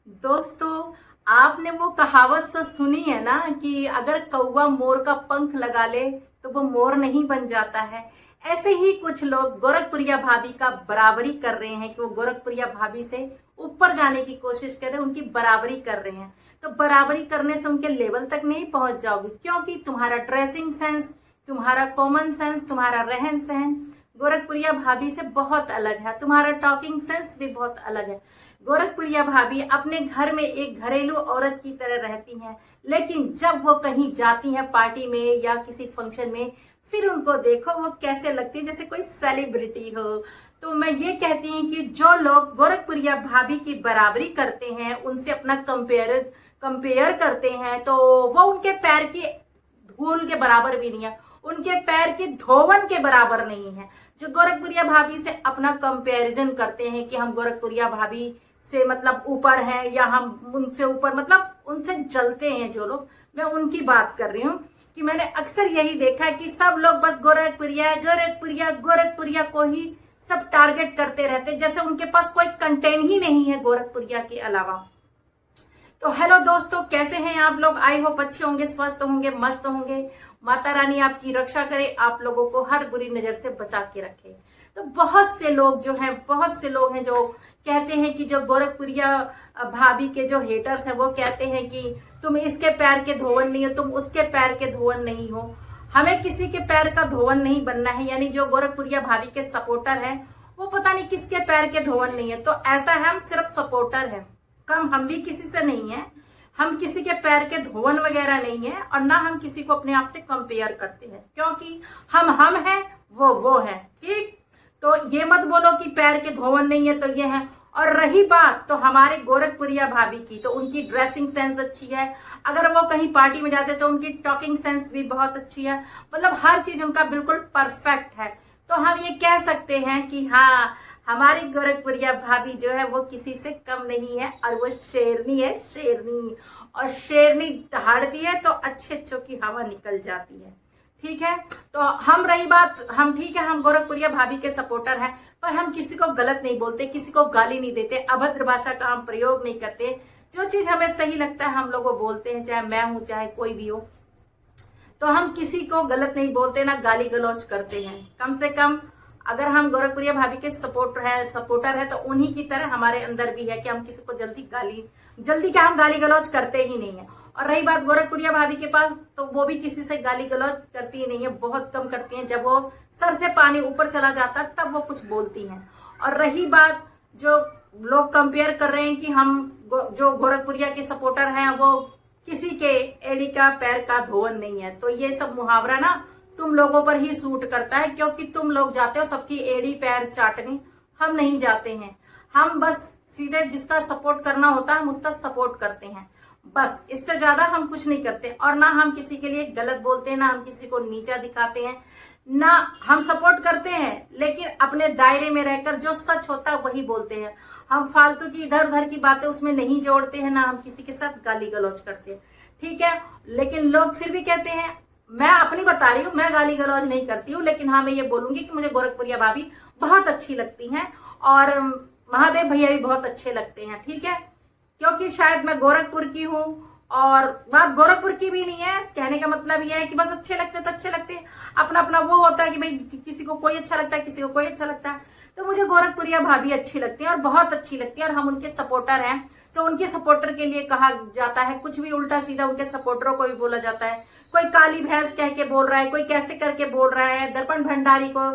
दोस्तों, आपने वो कहावत तो सुनी है ना कि अगर कौवा मोर का पंख लगा ले तो वो मोर नहीं बन जाता है। ऐसे ही कुछ लोग गोरखपुरिया भाभी का बराबरी कर रहे हैं कि वो गोरखपुरिया भाभी से ऊपर जाने की कोशिश कर रहे हैं, उनकी बराबरी कर रहे हैं। तो बराबरी करने से उनके लेवल तक नहीं पहुंच जाओगी, क्योंकि तुम्हारा ड्रेसिंग सेंस, तुम्हारा कॉमन सेंस, तुम्हारा रहन सहन गोरखपुरिया भाभी से बहुत अलग है। तुम्हारा टॉकिंग सेंस भी बहुत अलग है। गोरखपुरिया भाभी अपने घर में एक घरेलू औरत की तरह रहती हैं, लेकिन जब वो कहीं जाती हैं पार्टी में या किसी फंक्शन में, फिर उनको देखो वो कैसे लगती है जैसे कोई सेलिब्रिटी हो। तो मैं ये कहती हूँ कि जो लोग गोरखपुरिया भाभी की बराबरी करते हैं, उनसे अपना कंपेयर करते हैं, तो वो उनके पैर की धूल के बराबर भी नहीं है, उनके पैर की धोवन के बराबर नहीं है। जो गोरखपुरिया भाभी से अपना कंपैरिजन करते हैं कि हम गोरखपुरिया भाभी से मतलब ऊपर हैं या हम उनसे ऊपर मतलब उनसे जलते हैं जो लोग, मैं उनकी बात कर रही हूँ। कि मैंने अक्सर यही देखा है कि सब लोग बस गोरखपुरिया गोरखपुरिया गोरखपुरिया को ही सब टारगेट करते रहते, जैसे उनके पास कोई कंटेंट ही नहीं है गोरखपुरिया के अलावा। तो हेलो दोस्तों, कैसे हैं आप लोग? आई होप अच्छे होंगे, स्वस्थ होंगे, मस्त होंगे। माता रानी आपकी रक्षा करे, आप लोगों को हर बुरी नजर से बचा के रखे। तो बहुत से लोग हैं जो कहते हैं कि जो गोरखपुरिया भाभी के जो हेटर्स हैं वो कहते हैं कि तुम इसके पैर के धोवन नहीं हो, तुम उसके पैर के धोवन नहीं हो। हमें किसी के पैर का धोवन नहीं बनना है, यानी जो गोरखपुरिया भाभी के सपोर्टर हैं वो पता नहीं किसके पैर के धोवन नहीं है। तो ऐसा है, हम सिर्फ सपोर्टर हैं, कम हम भी किसी से नहीं है। हम किसी के पैर के धोवन वगैरह नहीं है, और ना हम किसी को अपने आप से कंपेयर करते हैं, क्योंकि हम हैं, वो है। ठीक, तो ये मत बोलो कि पैर के धोवन नहीं है तो ये है। और रही बात तो हमारे गोरखपुरिया भाभी की, तो उनकी ड्रेसिंग सेंस अच्छी है। अगर वो कहीं पार्टी में जाते तो उनकी टॉकिंग सेंस भी बहुत अच्छी है, मतलब हर चीज उनका बिल्कुल परफेक्ट है। तो हम ये कह सकते हैं कि हाँ, हमारी गोरखपुरिया भाभी जो है वो किसी से कम नहीं है, और वो शेरनी है, शेरनी। और शेरनी दहाड़ती है तो अच्छे अच्छों की हवा निकल जाती है। ठीक है, तो रही बात, हम ठीक है, हम गोरखपुरिया भाभी के सपोर्टर हैं, पर हम किसी को गलत नहीं बोलते, किसी को गाली नहीं देते, अभद्र भाषा का हम प्रयोग नहीं करते। जो चीज हमें सही लगता है हम लोग वो बोलते हैं, चाहे मैं हूं चाहे कोई भी हो। तो हम किसी को गलत नहीं बोलते, ना गाली गलौज करते हैं। कम से कम अगर हम गोरखपुरिया भाभी के सपोर्टर है तो उन्हीं की तरह हमारे अंदर भी है कि हम किसी को जल्दी क्या हम गाली गलौज करते ही नहीं है। और रही बात गोरखपुरिया भाभी के पास, तो वो भी किसी से गाली गलौज करती ही नहीं है, बहुत कम करती हैं। जब वो सर से पानी ऊपर चला जाता है तब वो कुछ बोलती हैं। और रही बात जो लोग कंपेयर कर रहे हैं कि हम जो गोरखपुरिया के सपोर्टर हैं वो किसी के एड़ी का पैर का धोवन नहीं है, तो ये सब मुहावरा ना तुम लोगों पर ही सूट करता है, क्योंकि तुम लोग जाते हो सबकी एड़ी पैर चाटने, हम नहीं जाते हैं। हम बस सीधे जिसका सपोर्ट करना होता है हम उसका सपोर्ट करते हैं, बस। इससे ज्यादा हम कुछ नहीं करते। और ना हम किसी के लिए गलत बोलते हैं, ना हम किसी को नीचा दिखाते हैं, ना हम सपोर्ट करते हैं लेकिन अपने दायरे में रहकर जो सच होता है वही बोलते हैं। हम फालतू की इधर उधर की बातें उसमें नहीं जोड़ते हैं, ना हम किसी के साथ गाली गलौज करते हैं। ठीक है, लेकिन लोग फिर भी कहते हैं, मैं अपनी बता रही हूँ, मैं गाली गलौज नहीं करती हूँ, लेकिन हाँ मैं ये बोलूंगी कि मुझे गोरखपुरिया भाभी बहुत अच्छी लगती हैं, और महादेव भैया भी बहुत अच्छे लगते हैं। ठीक है, क्योंकि शायद मैं गोरखपुर की हूँ, और बात गोरखपुर की भी नहीं है, कहने का मतलब यह है कि बस अच्छे लगते तो अच्छे लगते हैं। अपना अपना वो होता है कि भाई किसी को कोई अच्छा लगता है, किसी को कोई अच्छा लगता है। तो मुझे गोरखपुरिया भाभी अच्छी लगती है और बहुत अच्छी लगती है, और हम उनके सपोर्टर हैं। तो उनके सपोर्टर के लिए कहा जाता है कुछ भी उल्टा सीधा, उनके सपोर्टरों को भी बोला जाता है। कोई काली भैंस कह के बोल रहा है, कोई कैसे करके बोल रहा है। दर्पण भंडारी को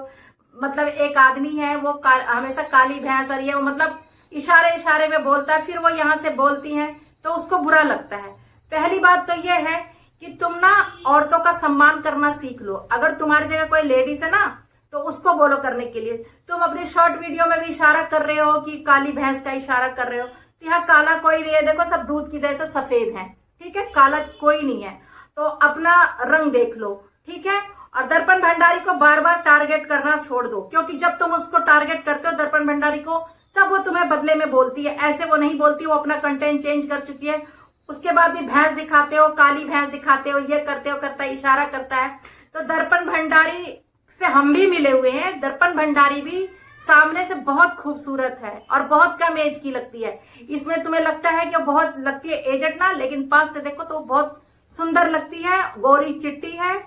मतलब एक आदमी है वो हमेशा काली भैंस, और ये वो मतलब इशारे में बोलता है, फिर वो यहाँ से बोलती हैं तो उसको बुरा लगता है। पहली बात तो ये है कि तुम ना औरतों का सम्मान करना सीख लो। अगर तुम्हारी जगह कोई लेडीज है ना तो उसको बोलो करने के लिए। तुम अपनी शॉर्ट वीडियो में भी इशारा कर रहे हो कि काली भैंस का इशारा कर रहे हो, तो यहाँ काला कोई नहीं है, देखो सब दूध की जैसे सफेद है। ठीक है, काला कोई नहीं है, तो अपना रंग देख लो। ठीक है, और दर्पण भंडारी को बार बार टारगेट करना छोड़ दो, क्योंकि जब तुम उसको टारगेट करते हो दर्पण भंडारी को, तब वो तुम्हें बदले में बोलती है। ऐसे वो नहीं बोलती, वो अपना कंटेंट चेंज कर चुकी है। उसके बाद भी भैंस दिखाते हो, काली भैंस दिखाते हो, ये करते हो, करता है, इशारा करता है। तो दर्पण भंडारी से हम भी मिले हुए हैं, दर्पण भंडारी भी सामने से बहुत खूबसूरत है और बहुत कम एज की लगती है। इसमें तुम्हें लगता है कि वो बहुत लगती है एजड ना, लेकिन पास से देखो तो बहुत सुंदर लगती है, गोरी चिट्टी है,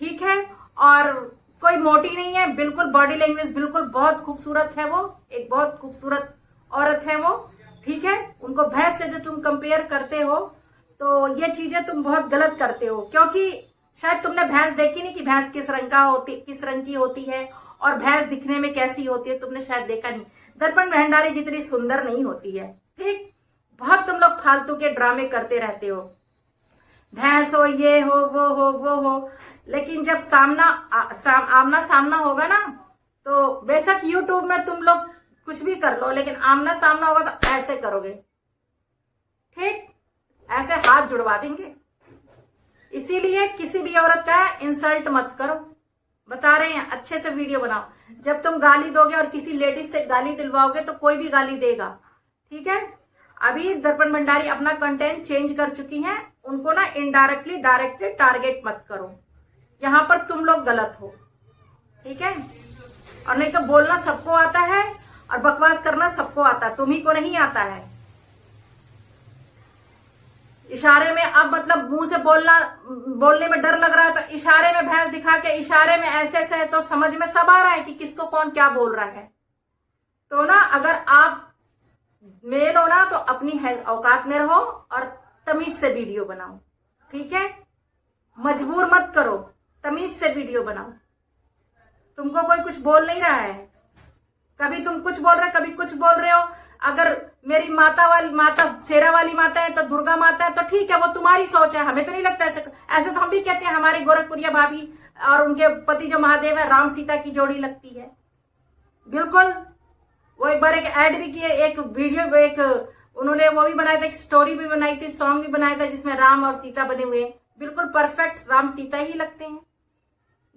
ठीक है, और कोई मोटी नहीं है, बिल्कुल बॉडी लैंग्वेज बिल्कुल बहुत खूबसूरत है। वो एक बहुत खूबसूरत औरत है वो, ठीक है। उनको भैंस से जो तुम कंपेयर करते हो तो ये चीजें तुम बहुत गलत करते हो, क्योंकि शायद तुमने भैंस देखी नहीं कि भैंस किस रंग की होती है और भैंस दिखने में कैसी होती है, तुमने शायद देखा नहीं। दर्पण भंडारी जितनी सुंदर नहीं होती है, ठीक। बहुत तुम लोग फालतू के ड्रामे करते रहते हो, भैंस हो, ये हो, वो हो, लेकिन जब आमना सामना होगा ना, तो बेशक यूट्यूब में तुम लोग कुछ भी कर लो, लेकिन आमना सामना होगा तो ऐसे करोगे, ठीक, ऐसे हाथ जुड़वा देंगे। इसीलिए किसी भी औरत का इंसल्ट मत करो, बता रहे हैं, अच्छे से वीडियो बनाओ। जब तुम गाली दोगे और किसी लेडीज से गाली दिलवाओगे तो कोई भी गाली देगा, ठीक है। अभी दर्पण भंडारी अपना कंटेंट चेंज कर चुकी हैं, उनको ना इनडायरेक्टली डायरेक्टली टारगेट मत करो, यहां पर तुम लोग गलत हो, ठीक है। और नहीं तो बोलना सबको आता है और बकवास करना सबको आता है, तुम्ही को नहीं आता है। इशारे में अब मतलब मुंह से बोलने में डर लग रहा है तो इशारे में भैंस दिखा के इशारे में ऐसे तो समझ में सब आ रहा है कि किसको कौन क्या बोल रहा है। तो ना अगर आप मेल हो ना तो अपनी औकात में रहो और तमीज से वीडियो बनाओ, ठीक है। मजबूर मत करो, तमीज से वीडियो बनाओ। तुमको कोई कुछ बोल नहीं रहा है, कभी तुम कुछ बोल रहे कभी कुछ बोल रहे हो। अगर मेरी माता शेरा वाली माता है तो दुर्गा माता है तो ठीक है, वो तुम्हारी सोच है, हमें तो नहीं लगता ऐसे तो हम भी कहते हैं हमारे गोरखपुरिया भाभी और उनके पति जो महादेव है राम सीता की जोड़ी लगती है, बिल्कुल। वो एक बार एक ऐड भी किए, एक वीडियो एक उन्होंने वो भी बनाया था, एक स्टोरी भी बनाई थी, सॉन्ग भी बनाया था जिसमें राम और सीता बने हुए, बिल्कुल परफेक्ट राम सीता ही लगते हैं।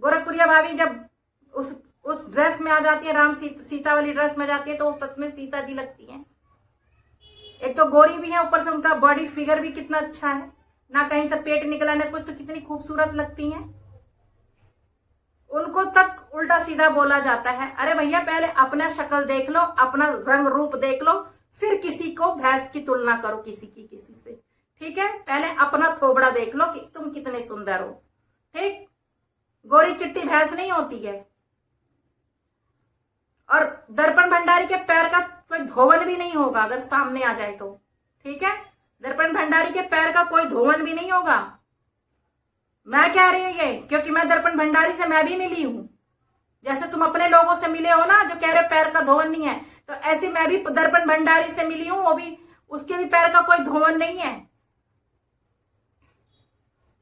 गोरखपुरिया भाभी जब उस ड्रेस में आ जाती है, राम सीता वाली ड्रेस में जाती है, तो वो सच में सीता जी लगती हैं। एक तो गोरी भी है, ऊपर से उनका बॉडी फिगर भी कितना अच्छा है, ना कहीं से पेट निकला ना कुछ, तो कितनी खूबसूरत लगती हैं। उनको तक उल्टा सीधा बोला जाता है। अरे भैया पहले अपना शक्ल देख लो, अपना रंग रूप देख लो, फिर किसी को भैंस की तुलना करो किसी से, ठीक है। पहले अपना थोबड़ा देख लो कि तुम कितने सुंदर हो, ठीक। गोरी चिट्टी भैंस नहीं होती है। और दर्पण भंडारी के पैर का कोई धोवन भी नहीं होगा अगर सामने आ जाए तो, ठीक है। दर्पण भंडारी के पैर का कोई धोवन भी नहीं होगा। मैं कह रही हूं ये क्योंकि मैं दर्पण भंडारी से मैं भी मिली हूं। जैसे तुम अपने लोगों से मिले हो ना जो कह रहे पैर का धोवन नहीं है, तो ऐसे मैं भी दर्पण भंडारी से मिली हूं, वो भी उसके भी पैर का कोई धोवन नहीं है।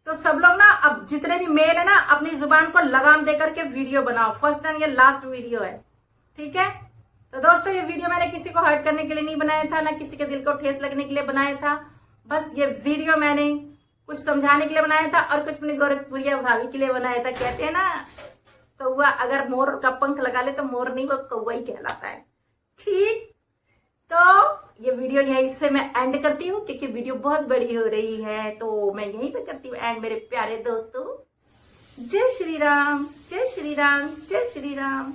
तो सब लोग ना अब जितने भी मेल है ना अपनी जुबान को लगाम देकर के वीडियो बनाओ। फर्स्ट एंड ये लास्ट वीडियो है, ठीक है। तो दोस्तों ये वीडियो मैंने किसी को हर्ट करने के लिए नहीं बनाया था, ना किसी के दिल को ठेस लगने के लिए बनाया था। बस ये वीडियो मैंने कुछ समझाने के लिए बनाया था और कुछ अपनी गोरखपुरिया भाभी के लिए बनाया था। कहते हैं ना कौवा अगर मोर का पंख लगा ले तो मोर नहीं वो कौवा ही कहलाता है, ठीक। तो ये वीडियो यहीं से मैं एंड करती हूँ क्योंकि वीडियो बहुत बड़ी हो रही है, तो मैं यहीं पे करती हूँ एंड। मेरे प्यारे दोस्तों, जय श्री राम, जय श्री राम, जय श्री राम।